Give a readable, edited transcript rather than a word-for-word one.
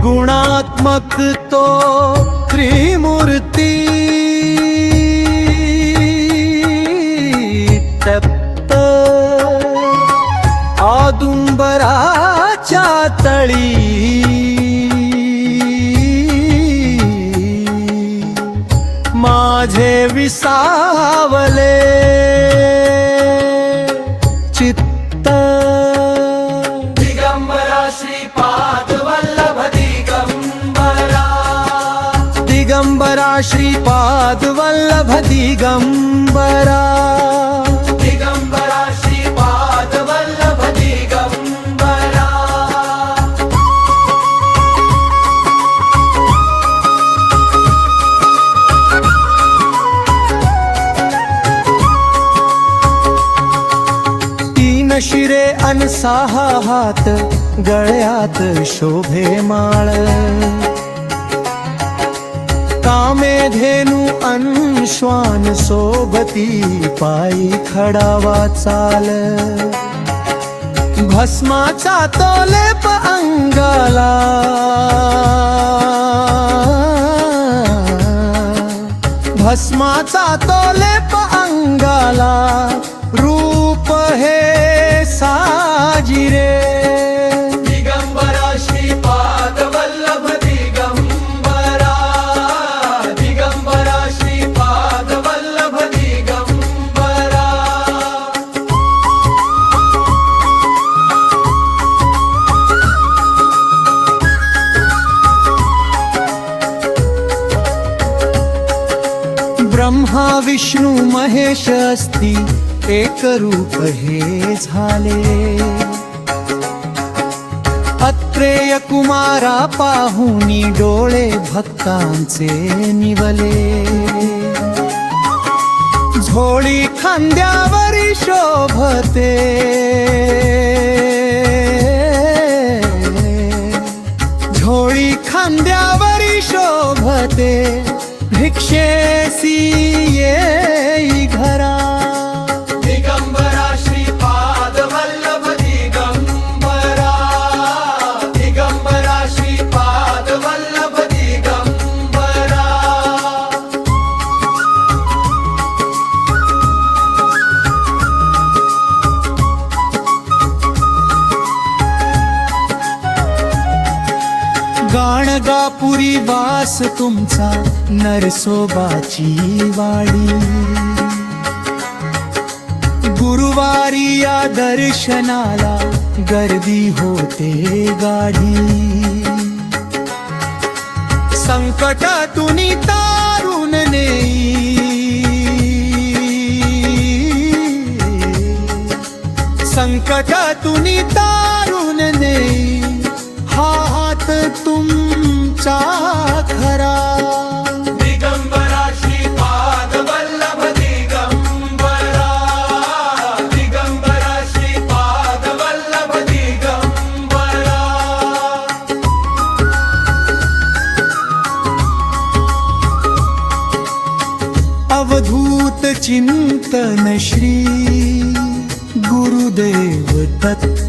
गुणात्मक तो त्रिमूर्ती तप्त औदुंबराच्या तळी माझे विसावले चित्त। दिगंबरा श्रीपाद वल्लभ दिगंबरा, दिगंबरा श्रीपाद वल्लभ दिगंबरा, दिगंबरा श्रीपाद वल्लभ दिगंबरा। तीन शिरे अन सहा हात गळ्यात शोभे माळ, कामेधेनु अन श्वान सोबती पायी खडावा चाल। भस्माचा तो लेप अंगाला, भस्माचा तो लेप अंगाला, रूप हे साजिरे। दिगंबरा श्रीपाद वल्लभ दिगंबरा, दिगंबरा श्रीपाद वल्लभ दिगंबरा। ब्रह्मा विष्णू महेश अस्ति एक रूप हे झाले। अत्रेय कुमारा पाहुनी डोळे भक्तांचे निवले। झोळी खांद्यावरी शोभते, झोळी खांद्यावरी शोभते, भिक्षेसी येई घरा। दिगंबरा श्रीपाद वल्लभ दिगंबरा, दिगंबरा श्रीपाद वल्लभ दिगंबरा। गाणगापुरी वास तुमचा नरसोबाची वाडी। गुरुवारी या दर्शनाला गर्दी होते गाढी। संकटातून तारून नेई, संकटातून तारून नेई, हा हात तुमचा खरा। दिगंबरा श्रीपाद वल्लभ दिगंबरा, दिगंबरा श्रीपाद वल्लभ दिगंबरा। अवधूत चिंतन श्री गुरुदेव दत्त।